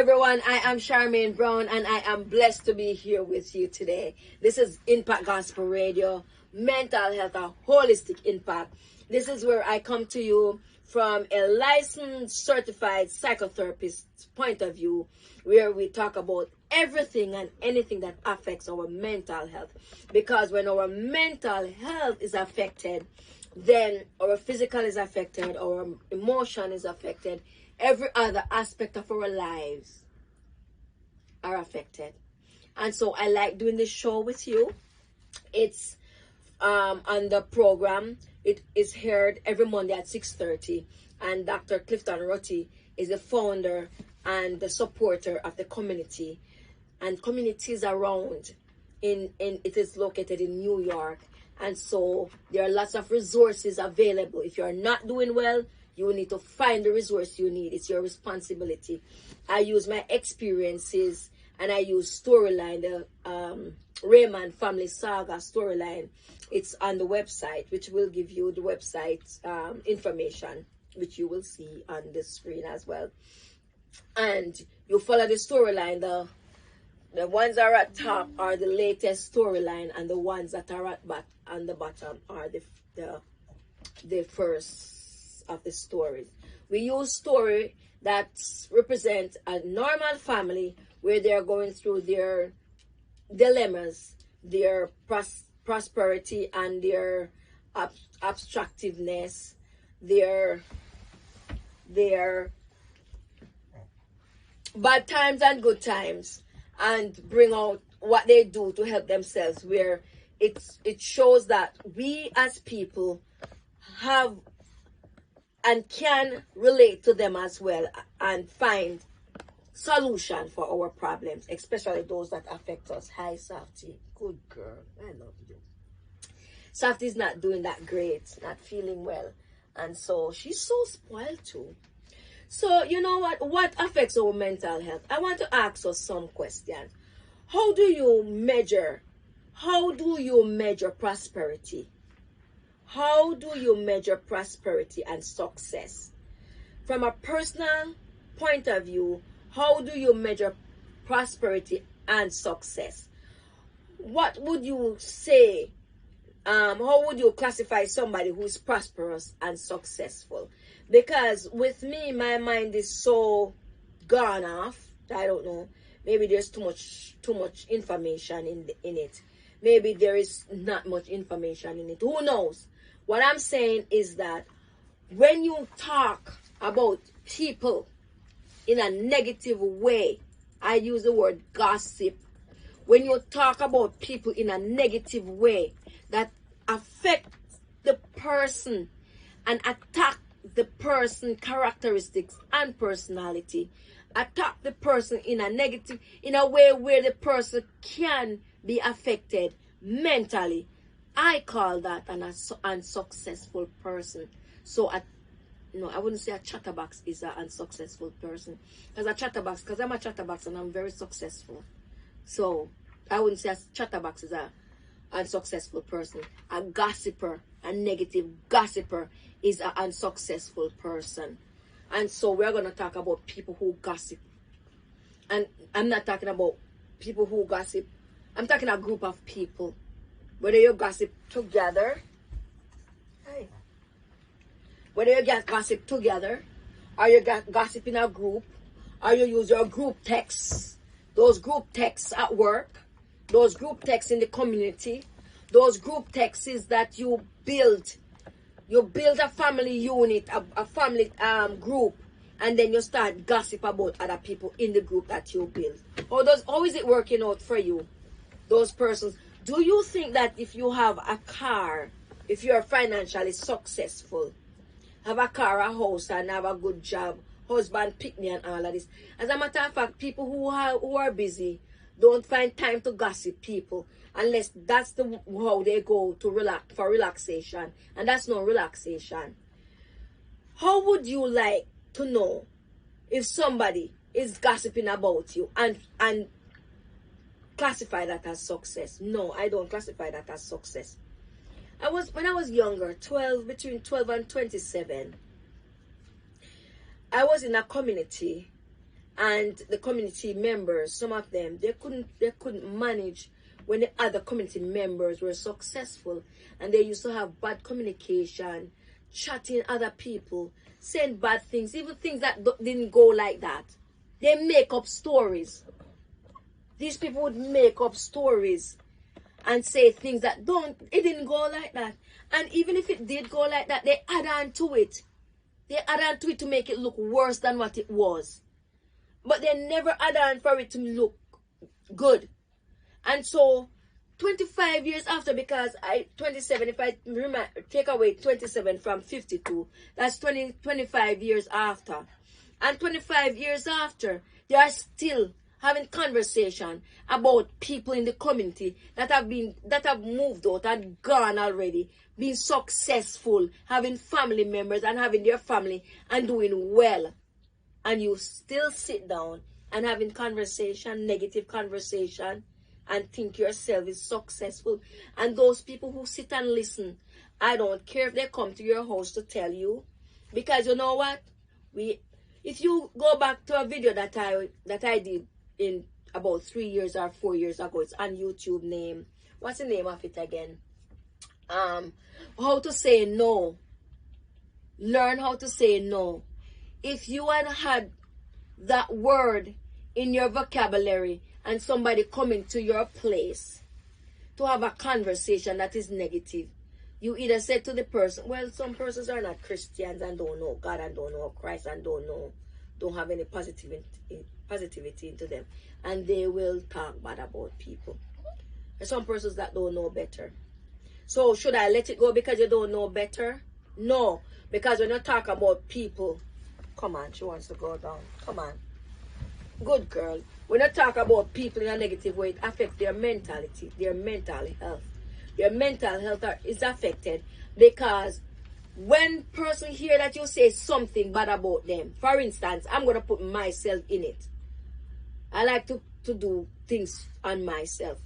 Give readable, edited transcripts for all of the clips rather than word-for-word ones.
everyone, I am Charmaine Brown and I am blessed to be here with you today. This is Impact Gospel Radio, mental health, a holistic impact. This is where I come to you from a licensed certified psychotherapist point of view, where we talk about everything and anything that affects our mental health. Because when our mental health is affected, then our physical is affected, our emotion is affected, every other aspect of our lives are affected. And so I like doing this show with you. It's on the program. It is heard every Monday at 6:30. And Dr. Clifton Rutty is the founder and the supporter of the community. And communities around it is located in New York. And so there are lots of resources available. If you're not doing well, you need to find the resource you need. It's your responsibility. I use my experiences and I use storyline, the Raymond Family Saga storyline. It's on the website, which will give you the website information, which you will see on the screen as well. And you follow the storyline. The ones that are at top are the latest storyline, and the ones that are on the bottom are the first of the stories. We use story that represent a normal family where they're going through their dilemmas, their prosperity and their abstractiveness, their bad times and good times, and bring out what they do to help themselves, where it shows that we as people have and can relate to them as well and find solution for our problems, especially those that affect us. Hi, Softy. Good girl. I love you. Softy's not doing that great, not feeling well. And so she's so spoiled too. So, you know what affects our mental health? I want to ask us some questions. How do you measure prosperity? How do you measure prosperity and success? From a personal point of view, how do you measure prosperity and success? What would you say? How would you classify somebody who is prosperous and successful? Because with me, my mind is so gone off. I don't know. Maybe there's too much information in it. Maybe there is not much information in it. Who knows? What I'm saying is that when you talk about people in a negative way, I use the word gossip. When you talk about people in a negative way that affect the person and attack the person characteristics and personality, attack the person in a way where the person can be affected mentally, I call that an unsuccessful person. So I wouldn't say a chatterbox is an unsuccessful person. Because I'm a chatterbox and I'm very successful. So I wouldn't say a chatterbox is an unsuccessful person. A gossiper, a negative gossiper is an unsuccessful person. And so we're going to talk about people who gossip. And I'm not talking about people who gossip. I'm talking a group of people. Whether you gossip together, whether you gossip together, or you gossip in a group, or you use your group texts, those group texts at work, those group texts in the community, those group texts that you build. You build a family unit, a family group, and then you start gossip about other people in the group that you build. How is it working out for you? Those persons. Do you think that if you have a car, if you're financially successful, have a car, a house, and have a good job, husband, pick me and all of this. As a matter of fact, people who are busy don't find time to gossip people unless that's how they go to relaxation. And that's no relaxation. How would you like to know if somebody is gossiping about you and classify that as success? No, I don't classify that as success. When I was younger, between 12 and 27, I was in a community and the community members, some of them, they couldn't manage when the other community members were successful, and they used to have bad communication, chatting other people, saying bad things, even things that didn't go like that. They make up stories. These people would make up stories and say things that it didn't go like that. And even if it did go like that, they add on to it. They add on to it to make it look worse than what it was. But they never add on for it to look good. And so 25 years after, because 27, if I take away 27 from 52, that's 25 years after. And 25 years after, they are still having conversation about people in the community that have moved out and gone already, being successful, having family members and having their family and doing well. And you still sit down and having conversation, negative conversation, and think yourself is successful. And those people who sit and listen, I don't care if they come to your house to tell you, because you know what? If you go back to a video that I did in about 3 years or 4 years ago, it's on YouTube. What's the name of it again? How to say no. Learn how to say no. If you had that word in your vocabulary and somebody coming to your place to have a conversation that is negative, you either say to the person, well, some persons are not Christians and don't know God and don't know Christ and don't have any positivity into them, and they will talk bad about people. There's some persons that don't know better. So should I let it go because you don't know better? No, because when you talk about people, come on, she wants to go down. Come on. Good girl. When you talk about people in a negative way, it affects their mentality, their mental health. Their mental health is affected because when person hear that you say something bad about them, for instance, I'm going to put myself in it. I like to do things on myself.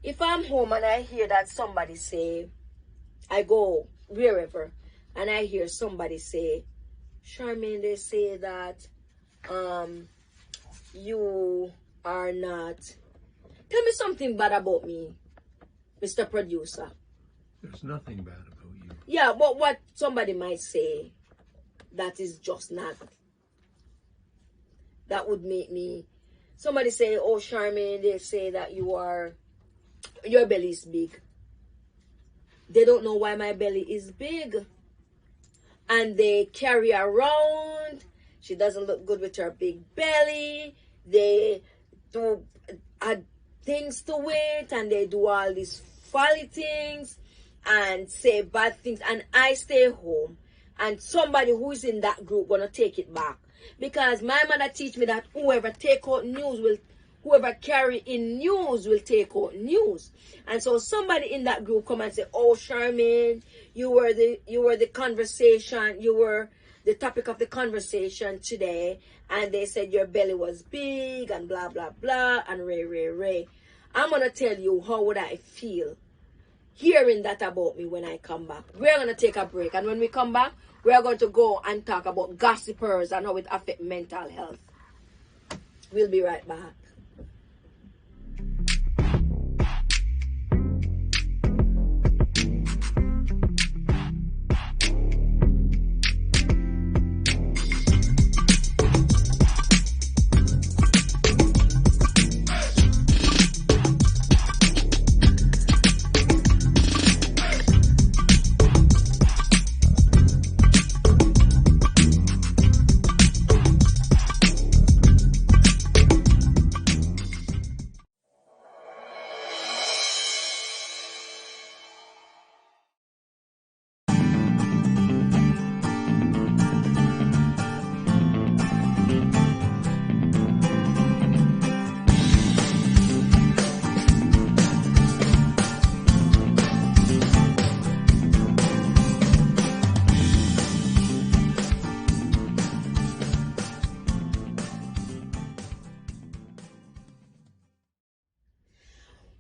If I'm home and I hear that somebody say, I go wherever, and I hear somebody say, Charmaine, they say that you are not. Tell me something bad about me, Mr. Producer. There's nothing bad about you. Yeah, but what somebody might say that is just not. That would make me. Somebody say, oh, Charmaine, they say that your belly is big. They don't know why my belly is big. And they carry around. She doesn't look good with her big belly. They do add things to it. And they do all these folly things. And say bad things. And I stay home. And somebody who is in that group gonna take it back. Because my mother teach me that whoever carry in news will take out news. And so somebody in that group come and say, oh, Charmaine, you were the conversation, you were the topic of the conversation today, and they said your belly was big and blah blah blah and ray. I'm gonna tell you how would I feel hearing that about me when I come back. We're gonna take a break, and when we come back, we are going to go and talk about gossipers and how it affects mental health. We'll be right back.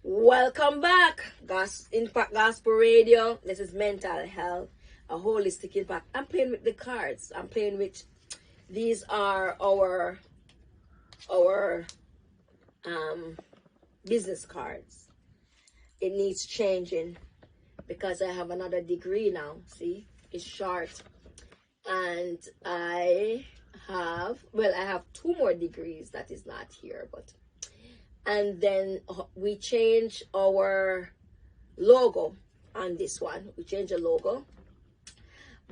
Welcome back, Impact Gospel Radio. This is mental health, a holistic impact. I'm playing with the cards. I'm playing with, these are our our business cards. It needs changing because I have another degree now. See, it's short, and I have two more degrees that is not here, but and then we change our logo on this one. We change the logo,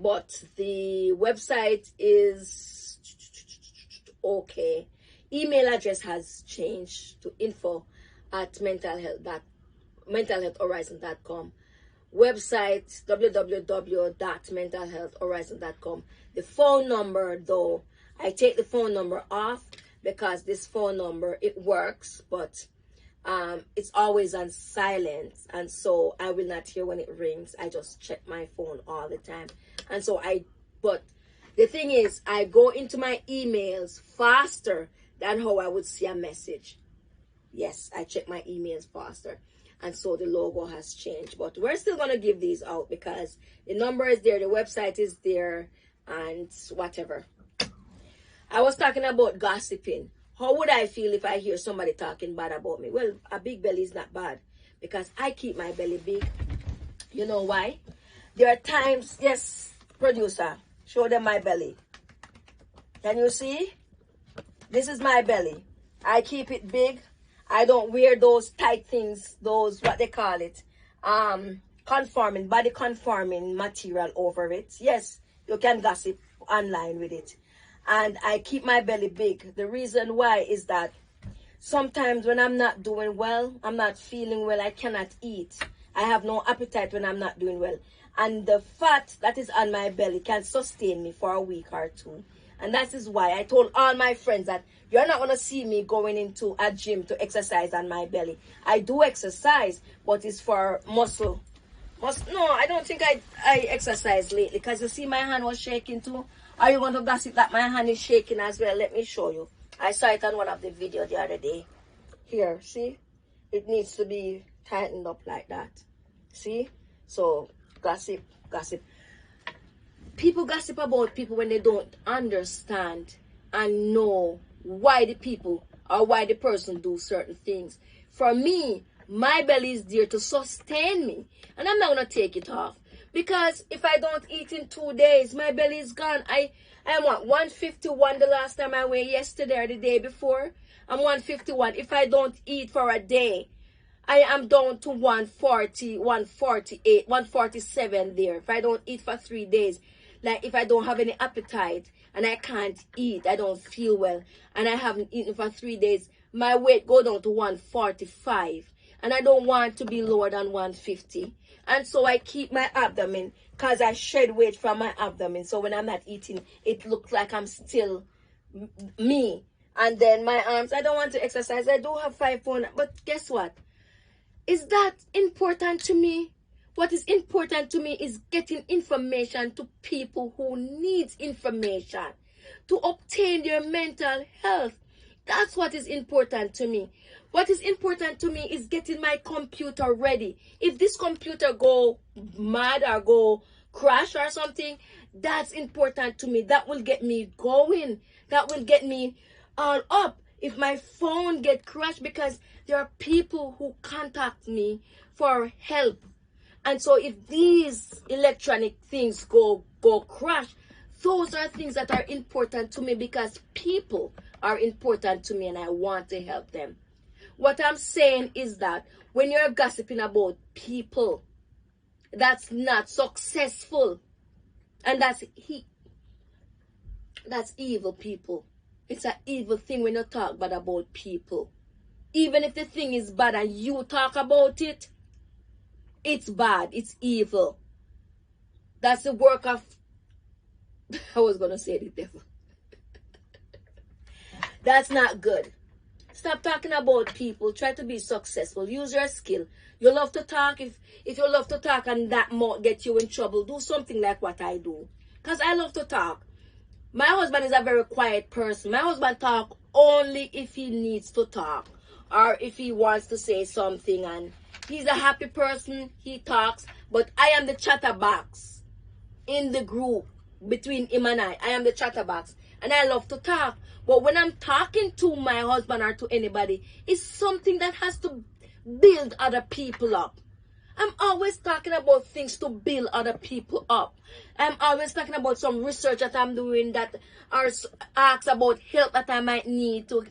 but the website is okay. Email address has changed to info@mentalhealthhorizon.com. Website www.mentalhealthhorizon.com. The phone number, though, I take the phone number off because this phone number, it works, but it's always on silent, and so I will not hear when it rings. I just check my phone all the time, and so but the thing is, I go into my emails faster than how I would see a message. Yes, I check my emails faster, and so the logo has changed, but we're still going to give these out because the number is there, the website is there, and whatever. I was talking about gossiping. How would I feel if I hear somebody talking bad about me? Well, a big belly is not bad because I keep my belly big. You know why? There are times, yes, producer, show them my belly. Can you see? This is my belly. I keep it big. I don't wear those tight things, those, what they call it, body conforming material over it. Yes, you can gossip online with it. And I keep my belly big. The reason why is that sometimes when I'm not doing well, I'm not feeling well, I cannot eat. I have no appetite when I'm not doing well. And the fat that is on my belly can sustain me for a week or two. And that is why I told all my friends that you're not going to see me going into a gym to exercise on my belly. I do exercise, but it's for muscle. No, I don't think I exercise lately because you see my hand was shaking too. Are you going to gossip that my hand is shaking as well? Let me show you. I saw it on one of the videos the other day. Here, see? It needs to be tightened up like that. See? So, gossip. People gossip about people when they don't understand and know why the people or why the person do certain things. For me, my belly is there to sustain me. And I'm not going to take it off. Because if I don't eat in 2 days, my belly is gone. I am what, 151 the last time I weighed, yesterday or the day before. I'm 151. If I don't eat for a day, I am down to 140, 148, 147 there. If I don't eat for 3 days, like if I don't have any appetite and I can't eat, I don't feel well, and I haven't eaten for 3 days, my weight go down to 145. And I don't want to be lower than 150. And so I keep my abdomen because I shed weight from my abdomen. So when I'm not eating, it looks like I'm still me. And then my arms, I don't want to exercise. I do have 5 pounds. But guess what? Is that important to me? What is important to me is getting information to people who need information to obtain their mental health. That's what is important to me. What is important to me is getting my computer ready. If this computer go mad or go crash or something, that's important to me. That will get me going. That will get me all up. If my phone get crashed, because there are people who contact me for help. And so if these electronic things go crash, those are things that are important to me because people are important to me and I want to help them. What I'm saying is that when you're gossiping about people that's not successful, and that's evil, people. It's an evil thing when you talk bad about people. Even if the thing is bad and you talk about it, it's bad, it's evil. That's the work of, I was going to say the devil. That's not good. Stop talking about people. Try to be successful. Use your skill. You love to talk. If you love to talk and that might get you in trouble, do something like what I do. Because I love to talk. My husband is a very quiet person. My husband talk only if he needs to talk. Or if he wants to say something. And he's a happy person. He talks. But I am the chatterbox in the group between him and I. I am the chatterbox. and I love to talk. But when I'm talking to my husband or to anybody, it's something that has to build other people up. I'm always talking about things to build other people up. I'm always talking about some research that I'm doing that are asks about help that I might need to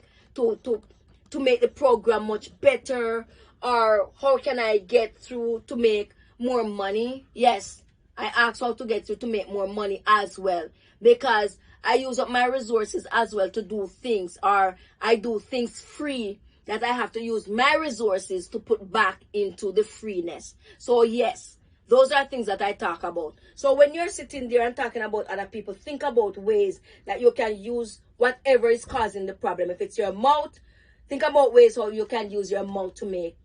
make the program much better, or how can I get through to make more money. Yes, I ask how to get through to make more money as well, because I use up my resources as well to do things, or I do things free that I have to use my resources to put back into the freeness. So yes, those are things that I talk about. So when you're sitting there and talking about other people, think about ways that you can use whatever is causing the problem. If it's your mouth, think about ways how you can use your mouth to make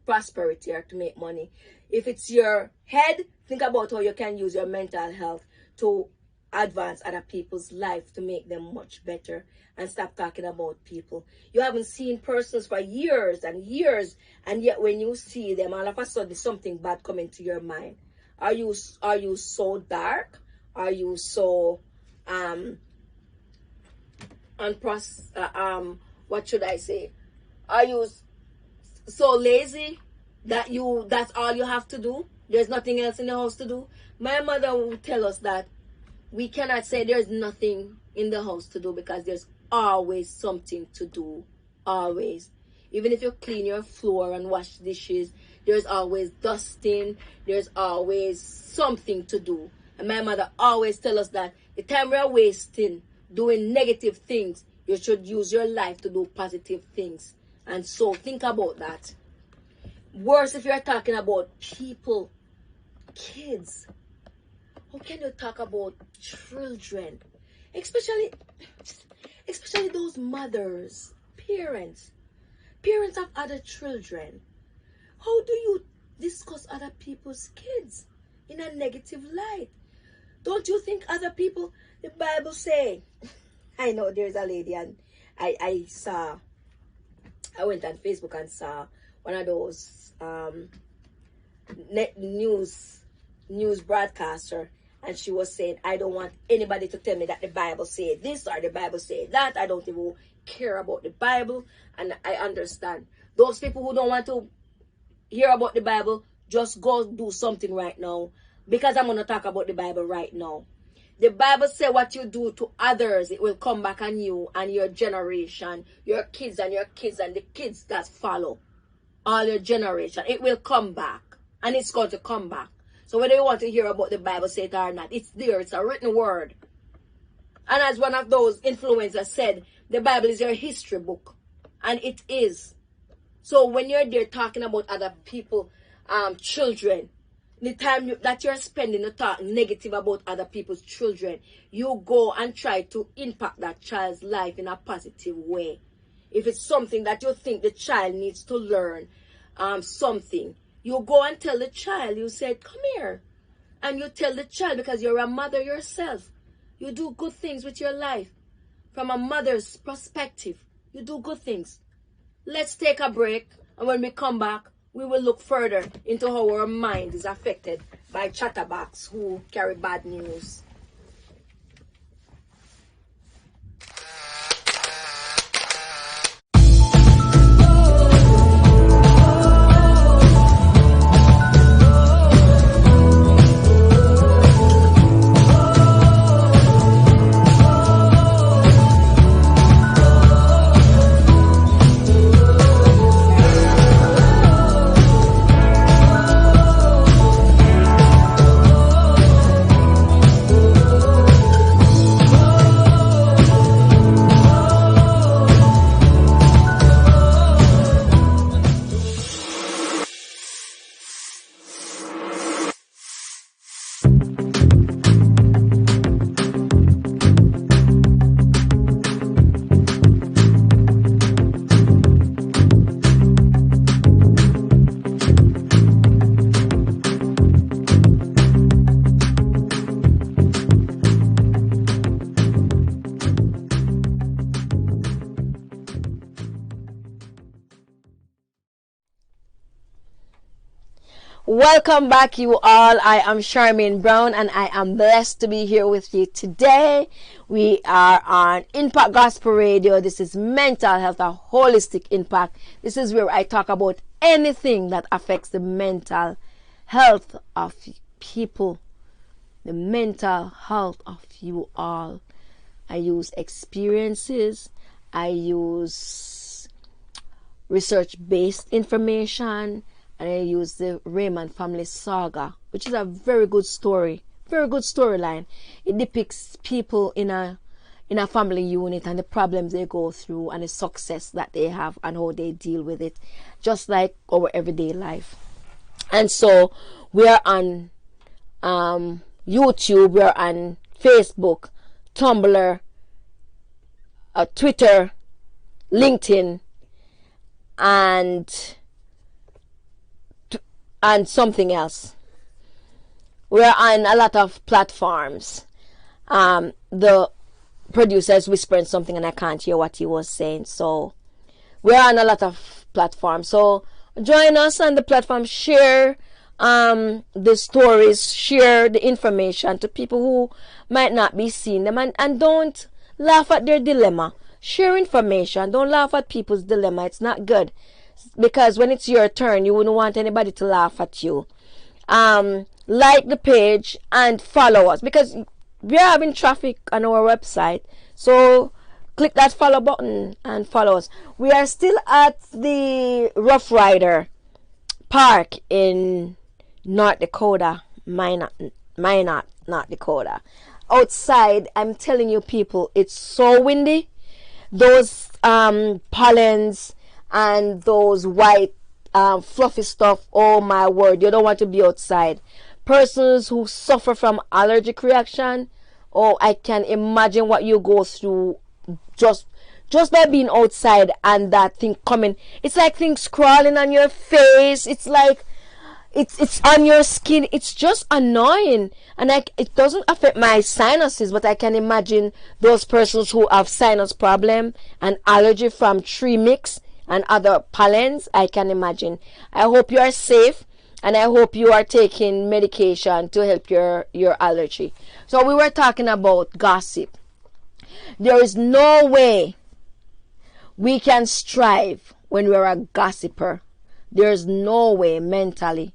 prosperity or to make money. If it's your head, think about how you can use your mental health to advance other people's life, to make them much better, and stop talking about people. You haven't seen persons for years and years, and yet when you see them, all of a sudden something bad coming to your mind. Are you so dark? Are you so what should I say? Are you so lazy that that's all you have to do? There's nothing else in the house to do? My mother would tell us that we cannot say there's nothing in the house to do, because there's always something to do. Always. Even if you clean your floor and wash dishes, there's always dusting. There's always something to do. And my mother always tell us that the time we're wasting doing negative things, you should use your life to do positive things. And so think about that. Worse if you're talking about people, kids. How can you talk about children? Especially those mothers, parents of other children. How do you discuss other people's kids in a negative light? Don't you think other people, the Bible say, I know there's a lady, and I went on Facebook and saw one of those news broadcaster, and she was saying, I don't want anybody to tell me that the Bible say this or the Bible say that. I don't even care about the Bible. And I understand. Those people who don't want to hear about the Bible, just go do something right now, because I'm going to talk about the Bible right now. The Bible says what you do to others, it will come back on you and your generation, your kids and the kids that follow. All your generation, it will come back, and it's going to come back. So whether you want to hear about the Bible say it or not, it's there. It's a written word. And as one of those influencers said, the Bible is your history book. And it is. So when you're there talking about other people, children, the time that you're spending to talk negative about other people's children, you go and try to impact that child's life in a positive way. If it's something that you think the child needs to learn, something, you go and tell the child, you say, come here. And you tell the child, because you're a mother yourself. You do good things with your life. From a mother's perspective, you do good things. Let's take a break. And when we come back, we will look further into how our mind is affected by chatterbox who carry bad news. Welcome back, you all. I am Charmaine Brown, and I am blessed to be here with you today. We are on Impact Gospel Radio. This is Mental Health, a holistic impact. This is where I talk about anything that affects the mental health of people, the mental health of you all. I use experiences. I use research-based information. And I use the Raymond family saga, which is a very good story, very good storyline. It depicts people in a family unit and the problems they go through and the success that they have and how they deal with it, just like our everyday life. And so we are on YouTube, we are on Facebook, Tumblr, Twitter, LinkedIn, and something else. We're on a lot of platforms. The producer is whispering something and I can't hear what he was saying. So we're on a lot of platforms. So join us on the platform. Share the stories. Share the information to people who might not be seeing them. And don't laugh at their dilemma. Share information. Don't laugh at people's dilemma. It's not good. Because when it's your turn, you wouldn't want anybody to laugh at you. Like the page and follow us, because we are having traffic on our website. So click that follow button and follow us. We are still at the Rough Rider Park in North Dakota, Minot, North Dakota. Outside, I'm telling you people, it's so windy. Those pollens and those white fluffy stuff, oh my word, you don't want to be outside. Persons who suffer from allergic reaction, oh, I can imagine what you go through just by being outside and that thing coming. It's like things crawling on your face. It's like it's on your skin. It's just annoying. And it doesn't affect my sinuses, but I can imagine those persons who have sinus problem and allergy from tree mix and other pollens. I can imagine. I hope you are safe, and I hope you are taking medication to help your allergy. So we were talking about gossip. There is no way we can strive when we're a gossiper. There's no way mentally.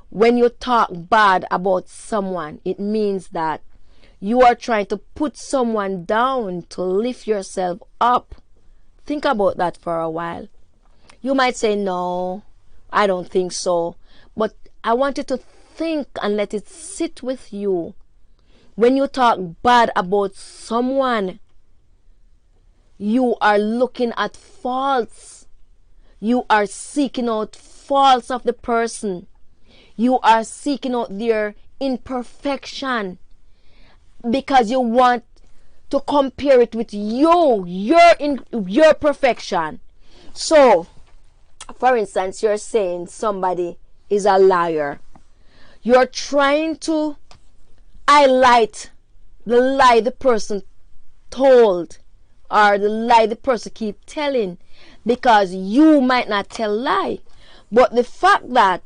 When you talk bad about someone, it means that you are trying to put someone down to lift yourself up. Think about that for a while. You might say, no, I don't think so. But I want you to think and let it sit with you. When you talk bad about someone, you are looking at faults. You are seeking out faults of the person. You are seeking out their imperfection because you want to compare it with your perfection. So, for instance, you're saying somebody is a liar. You're trying to highlight the lie the person told or the lie the person keep telling, because you might not tell lie. But the fact that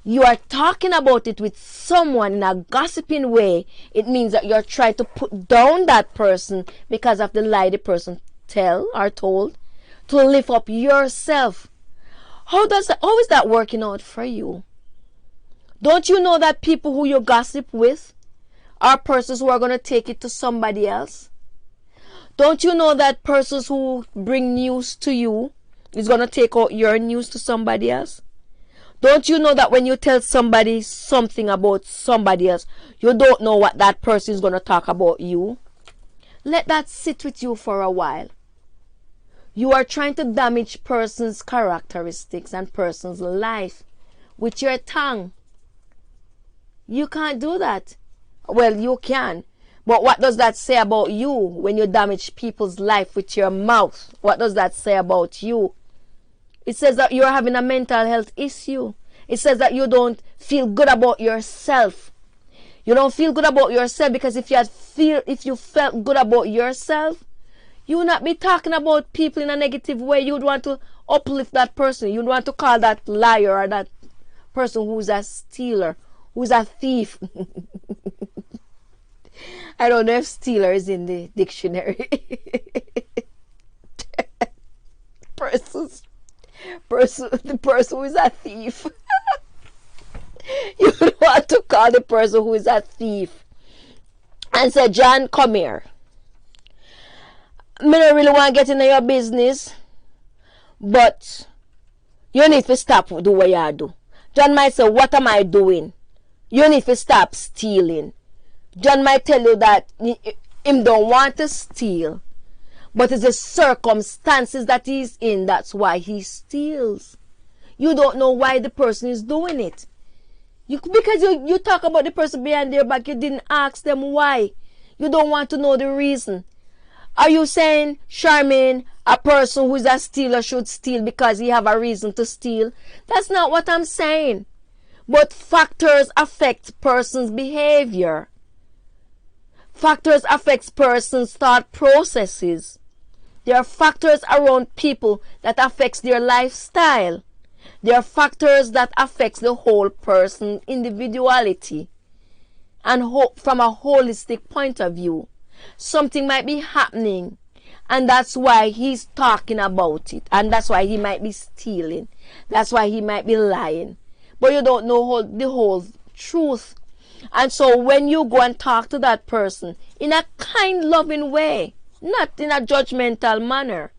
you are talking about it with someone in a gossiping way, it means that you're trying to put down that person because of the lie the person tell or told, to lift up yourself. How is that working out for you? Don't you know that people who you gossip with are persons who are going to take it to somebody else? Don't you know that persons who bring news to you is going to take out your news to somebody else? Don't you know that when you tell somebody something about somebody else, you don't know what that person is going to talk about you? Let that sit with you for a while. You are trying to damage person's characteristics and person's life with your tongue. You can't do that. Well, you can. But what does that say about you when you damage people's life with your mouth? What does that say about you? It says that you're having a mental health issue. It says that you don't feel good about yourself. You don't feel good about yourself because if you felt good about yourself, you would not be talking about people in a negative way. You would want to uplift that person. You'd want to call that liar or that person who's a stealer, who's a thief. I don't know if stealer is in the dictionary. The person who is a thief. You would want to call the person who is a thief and say, John, come here. I don't really want to get into your business, but you need to stop do what you do. John might say, what am I doing? You need to stop stealing. John might tell you that him don't want to steal, but it's the circumstances that he's in, that's why he steals. You don't know why the person is doing it. Because you talk about the person behind their back, you didn't ask them why. You don't want to know the reason. Are you saying, Charmaine, a person who is a stealer should steal because he have a reason to steal? That's not what I'm saying. But factors affect person's behavior. Factors affect person's thought processes. There are factors around people that affects their lifestyle. There are factors that affects the whole person individuality. And from a holistic point of view, something might be happening, and that's why he's talking about it, and that's why he might be stealing, that's why he might be lying, but you don't know the whole truth. And so when you go and talk to that person in a kind, loving way, not in a judgmental manner,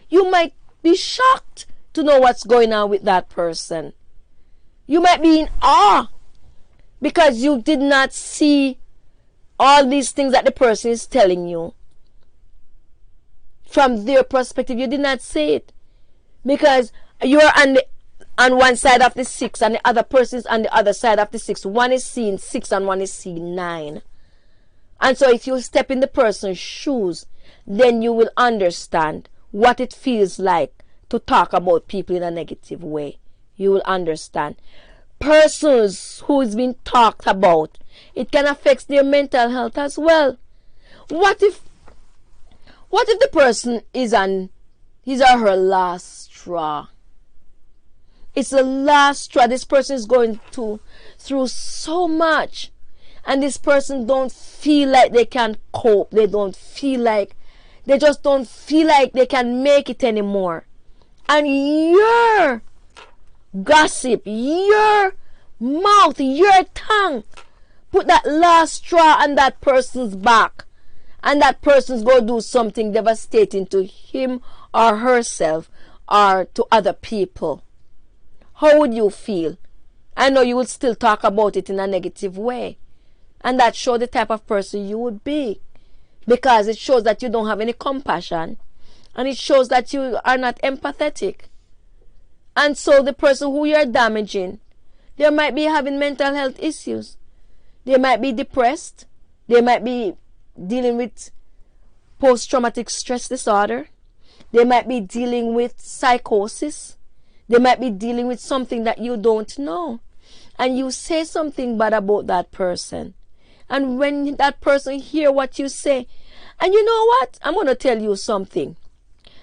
you might be shocked to know what's going on with that person. You might be in awe because you did not see all these things that the person is telling you. From their perspective, you did not see it. Because you're on one side of the 6 and the other person is on the other side of the 6. One is seeing 6 and one is seeing 9. And so if you step in the person's shoes, then you will understand what it feels like to talk about people in a negative way. You will understand. Persons who is being talked about, it can affect their mental health as well. What if the person is on his or her last straw? It's the last straw. This person is going through so much, and this person don't feel like they can cope. They just don't feel like they can make it anymore. And your gossip, your mouth, your tongue, put that last straw on that person's back, and that person's going to do something devastating to him or herself or to other people. How would you feel? I know you would still talk about it in a negative way, and that shows the type of person you would be, because it shows that you don't have any compassion, and it shows that you are not empathetic. And so the person who you're damaging, they might be having mental health issues. They might be depressed. They might be dealing with post-traumatic stress disorder. They might be dealing with psychosis. They might be dealing with something that you don't know. And you say something bad about that person. And when that person hear what you say, and you know what? I'm going to tell you something.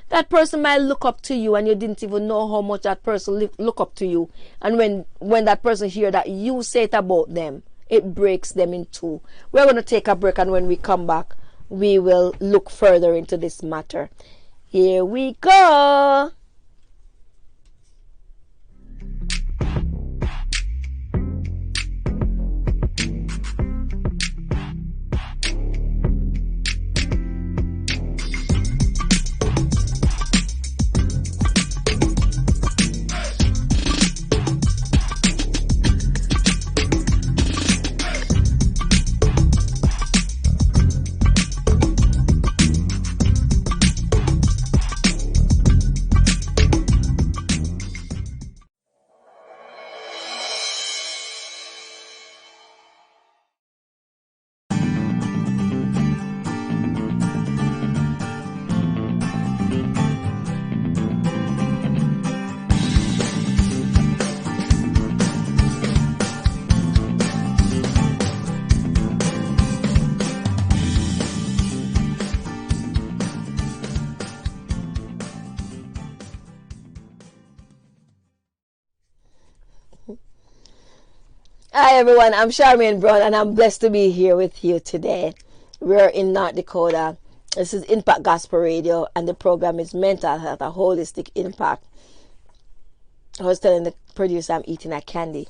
That person might look up to you and you didn't even know how much that person look up to you. And when that person hear that you say it about them, it breaks them in two. We're going to take a break, and when we come back, we will look further into this matter. Here we go. Hi everyone, I'm Charmaine Brown and I'm blessed to be here with you today. We're in North Dakota. This is Impact Gospel Radio and the program is Mental Health, a Holistic Impact. I was telling the producer I'm eating a candy.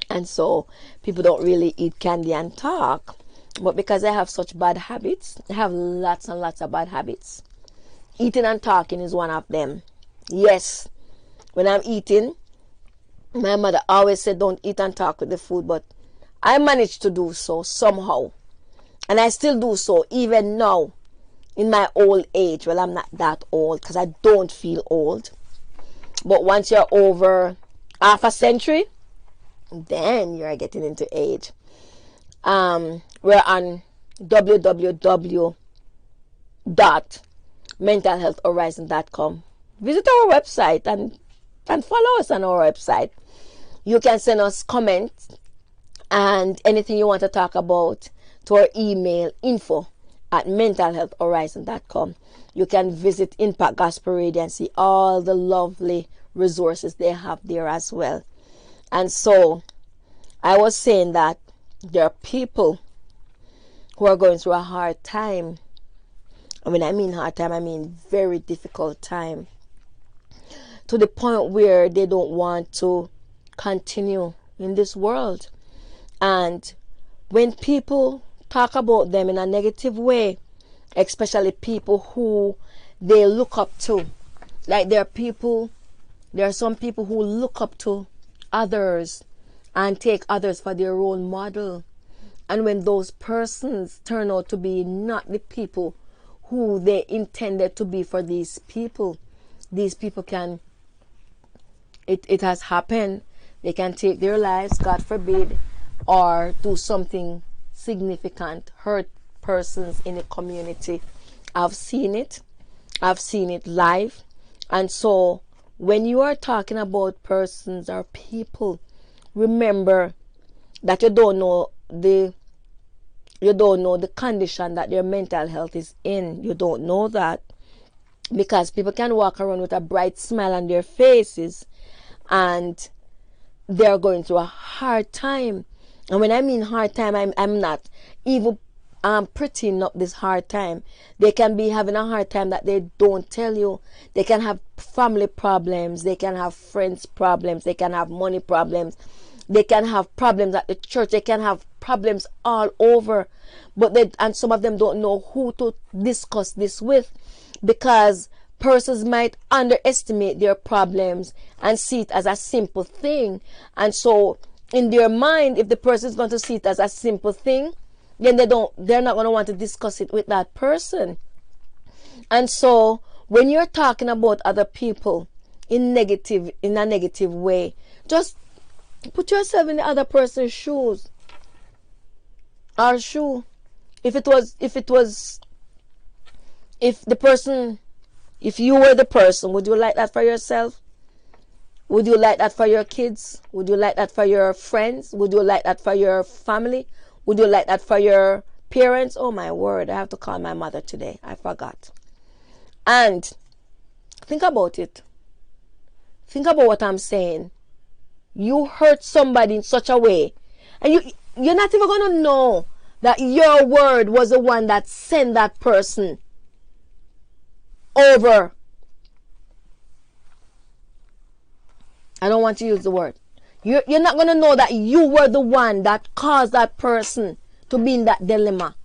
And so people don't really eat candy and talk. But because I have such bad habits, I have lots and lots of bad habits. Eating and talking is one of them. Yes, when I'm eating, my mother always said don't eat and talk with the food, but I managed to do so somehow. And I still do so even now in my old age. Well, I'm not that old because I don't feel old. But once you're over half a century, then you're getting into age. We're on www.mentalhealthhorizon.com. Visit our website and follow us on our website. You can send us comments and anything you want to talk about to our email info@mentalhealthhorizon.com. You can visit Impact Gospel Radio and see all the lovely resources they have there as well. And so I was saying that there are people who are going through a hard time. When I mean hard time, I mean very difficult time, to the point where they don't want to continue in this world. And when people talk about them in a negative way, especially people who they look up to, like there are some people who look up to others and take others for their role model. And when those persons turn out to be not the people who they intended to be for these people can, it has happened, they can take their lives, God forbid, or do something significant, hurt persons in the community. I've seen it live. And so when you are talking about persons or people, remember that you don't know the condition that their mental health is in. You don't know that, because people can walk around with a bright smile on their faces and they're going through a hard time. And when I mean hard time, I'm not even prettying up this hard time. They can be having a hard time that they don't tell you. They can have family problems, they can have friends problems, they can have money problems, they can have problems at the church, they can have problems all over. And some of them don't know who to discuss this with, because persons might underestimate their problems and see it as a simple thing. And so in their mind, if the person is going to see it as a simple thing, then they're not going to want to discuss it with that person. And so when you're talking about other people in a negative way, just put yourself in the other person's shoes. Or shoe. If you were the person, would you like that for yourself? Would you like that for your kids? Would you like that for your friends? Would you like that for your family? Would you like that for your parents? Oh my word, I have to call my mother today. I forgot. And think about it. Think about what I'm saying. You hurt somebody in such a way, and you're not even going to know that your word was the one that sent that person over. I don't want to use the word. You're not going to know that you were the one that caused that person to be in that dilemma.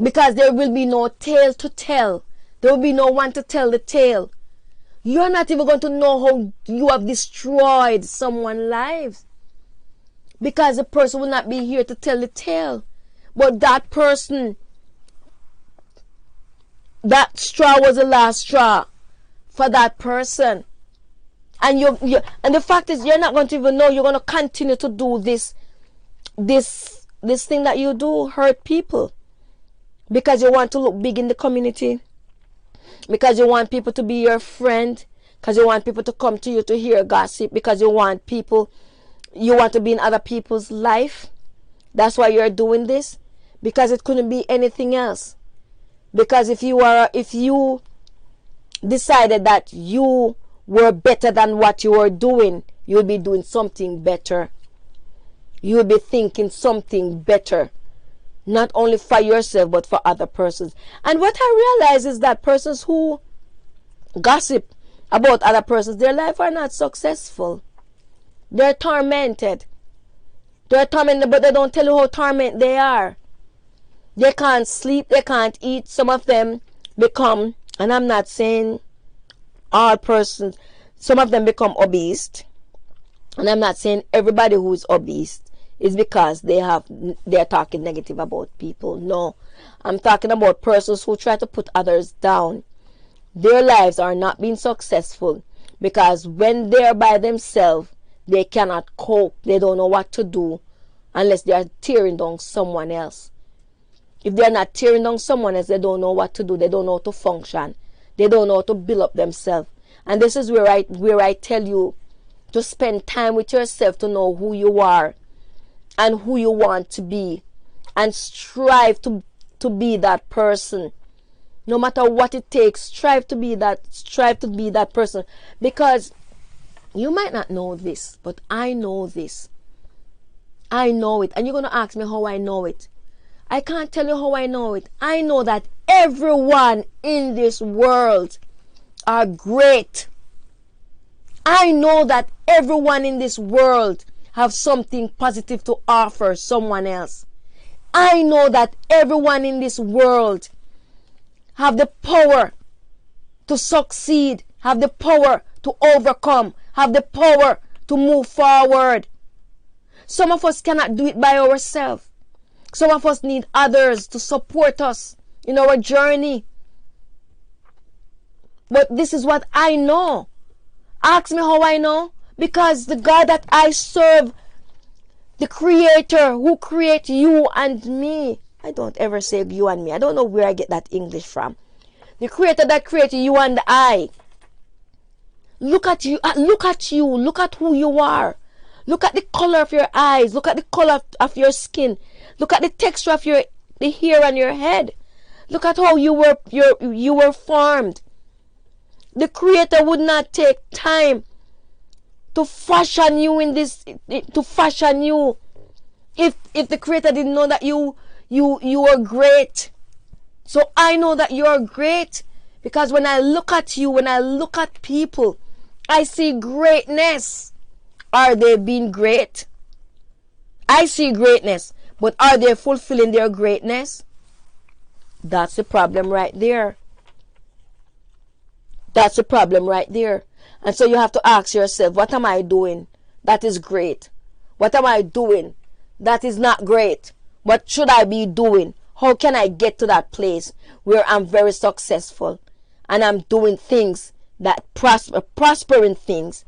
Because there will be no tale to tell. There will be no one to tell the tale. You're not even going to know how you have destroyed someone's lives. Because the person will not be here to tell the tale. But that person, that straw was the last straw for that person. And and the fact is, you're not going to even know. You're going to continue to do this thing that you do, hurt people, because you want to look big in the community, because you want people to be your friend, because you want people to come to you to hear gossip, because you want to be in other people's life. That's why you're doing this, because it couldn't be anything else. Because if you decided that you were better than what you were doing, you'll be doing something better. you will be thinking something better, not only for yourself but for other persons. And what I realize is that persons who gossip about other persons, their life are not successful. They're tormented. They're tormented, but they don't tell you how tormented they are. They can't sleep, they can't eat. Some of them become, and I'm not saying all persons, some of them become obese. And I'm not saying everybody who is obese is because they're talking negative about people. No, I'm talking about persons who try to put others down. Their lives are not being successful because when they're by themselves, they cannot cope. They don't know what to do unless they are tearing down someone else. If they're not tearing down someone else, they don't know what to do. They don't know how to function. They don't know how to build up themselves. And this is where I tell you to spend time with yourself to know who you are and who you want to be, and strive to be that person. No matter what it takes, strive to be that person. Because you might not know this, but I know this. I know it. And you're going to ask me how I know it. I can't tell you how I know it. I know that everyone in this world are great. I know that everyone in this world have something positive to offer someone else. I know that everyone in this world have the power to succeed, have the power to overcome, have the power to move forward. Some of us cannot do it by ourselves. Some of us need others to support us in our journey. But this is what I know. Ask me how I know. Because the God that I serve, the Creator who created you and me. I don't ever say you and me. I don't know where I get that English from. The Creator that created you and I. Look at you. Look at you. Look at who you are. Look at the color of your eyes. Look at the color of your skin. Look at the texture of the hair on your head. Look at how you were formed. The Creator would not take time to fashion you if the Creator didn't know that you were great. So I know that you are great because when I look at you, when I look at people, I see greatness. Are they being great? I see greatness, but are they fulfilling their greatness? That's the problem right there. That's the problem right there. And so you have to ask yourself, what am I doing that is great? What am I doing that is not great? What should I be doing? How can I get to that place where I'm very successful and I'm doing things that prospering things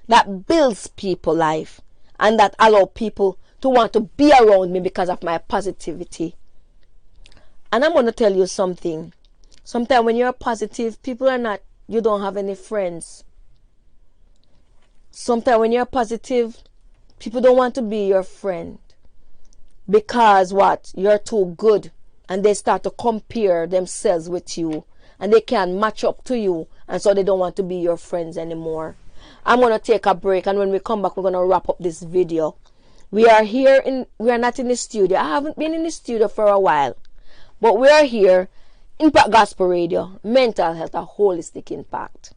that builds people life and that allow people to want to be around me because of my positivity? And I'm going to tell you something. Sometimes when you're positive, you don't have any friends. Sometimes when you're positive, people don't want to be your friend. Because what? You're too good. And they start to compare themselves with you. And they can't match up to you. And so they don't want to be your friends anymore. I'm going to take a break. And when we come back, we're going to wrap up this video. We are not in the studio. I haven't been in the studio for a while. But we are here. Impact Gospel Radio. Mental health, a holistic impact.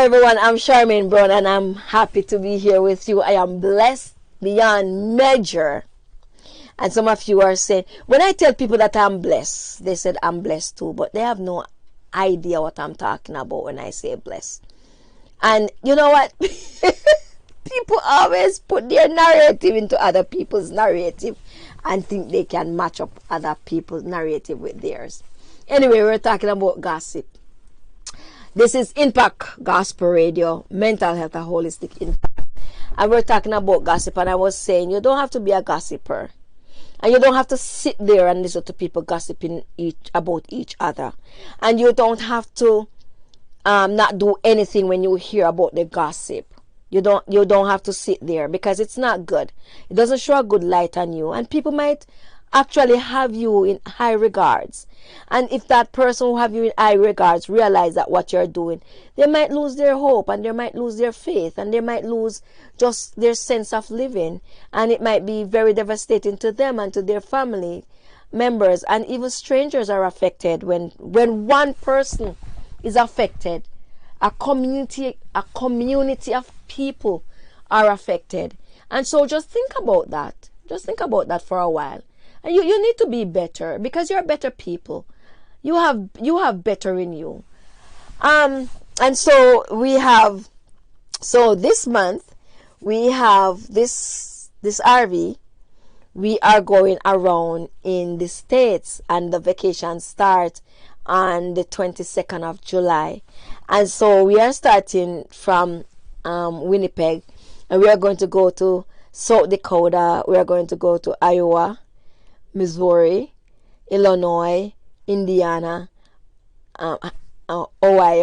everyone, I'm Charmaine Brown and I'm happy to be here with you. I am blessed beyond measure. And some of you are saying, when I tell people that I'm blessed, they said I'm blessed too, but they have no idea what I'm talking about when I say blessed. And you know what? People always put their narrative into other people's narrative and think they can match up other people's narrative with theirs. Anyway, we're talking about gossip. This is Impact Gospel Radio, Mental Health and Holistic Impact. And we're talking about gossip, and I was saying you don't have to be a gossiper. And you don't have to sit there and listen to people gossiping about each other. And you don't have to not do anything when you hear about the gossip. You don't have to sit there because it's not good. It doesn't show a good light on you. And people might actually have you in high regards. And if that person who have you in high regards realize that what you're doing, they might lose their hope and they might lose their faith and they might lose just their sense of living. And it might be very devastating to them and to their family members. And even strangers are affected when one person is affected. A community of people are affected. And so just think about that. Just think about that for a while. And you need to be better because you're better people. You have better in you. And so this month we have this RV. We are going around in the States and the vacation starts on the 22nd of July. And so we are starting from Winnipeg, and we are going to go to South Dakota. We are going to go to Iowa, Missouri, Illinois, Indiana, Ohio,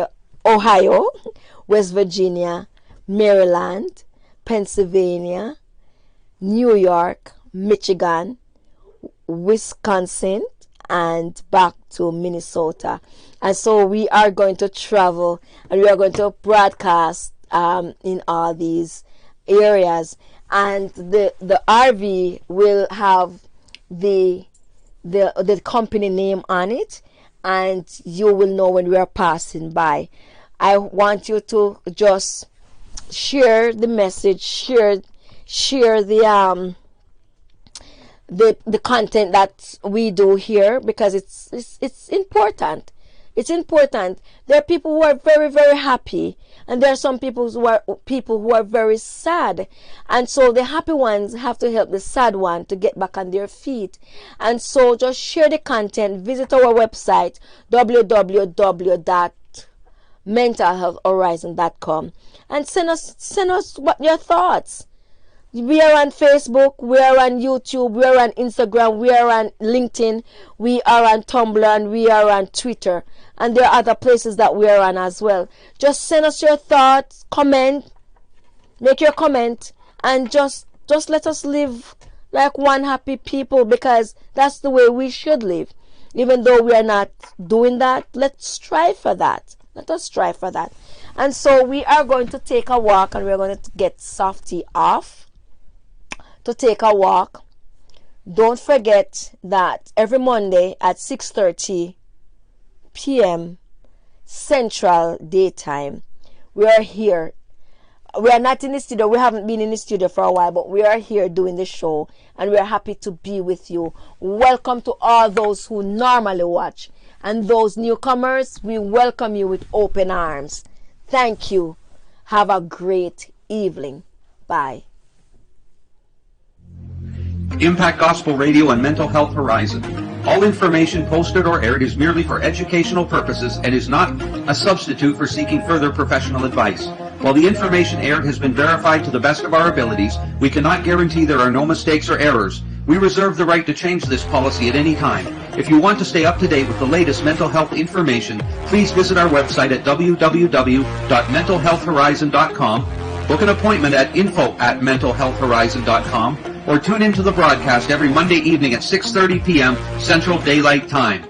West Virginia, Maryland, Pennsylvania, New York, Michigan, Wisconsin, and back to Minnesota. And so we are going to travel and we are going to broadcast in all these areas. And the RV will have the company name on it, and you will know when we are passing by. I want you to just share the message, share the content that we do here, because it's important. It's important. There are people who are very, very happy, and there are some people who are very sad. And so the happy ones have to help the sad one to get back on their feet. And so just share the content. Visit our website www.mentalhealthhorizon.com and send us what your thoughts. We are on Facebook, we are on YouTube, we are on Instagram, we are on LinkedIn, we are on Tumblr, and we are on Twitter. And there are other places that we are on as well. Just send us your thoughts, comment, make your comment, and just let us live like one happy people, because that's the way we should live. Even though we are not doing that, let's strive for that. Let us strive for that. And so we are going to take a walk, and we're going to get Softy off to take a walk. Don't forget that every Monday at 6:30 p.m. Central Daytime, we are here. We are not in the studio. We haven't been in the studio for a while, but we are here doing the show, and we are happy to be with you. Welcome to all those who normally watch, and those newcomers, we welcome you with open arms. Thank you. Have a great evening. Bye. Impact Gospel Radio and Mental Health Horizon. All information posted or aired is merely for educational purposes and is not a substitute for seeking further professional advice. While the information aired has been verified to the best of our abilities, we cannot guarantee there are no mistakes or errors. We reserve the right to change this policy at any time. If you want to stay up to date with the latest mental health information, please visit our website at www.mentalhealthhorizon.com, book an appointment at info@mentalhealthhorizon.com, or tune into the broadcast every Monday evening at 6:30 p.m. Central Daylight Time.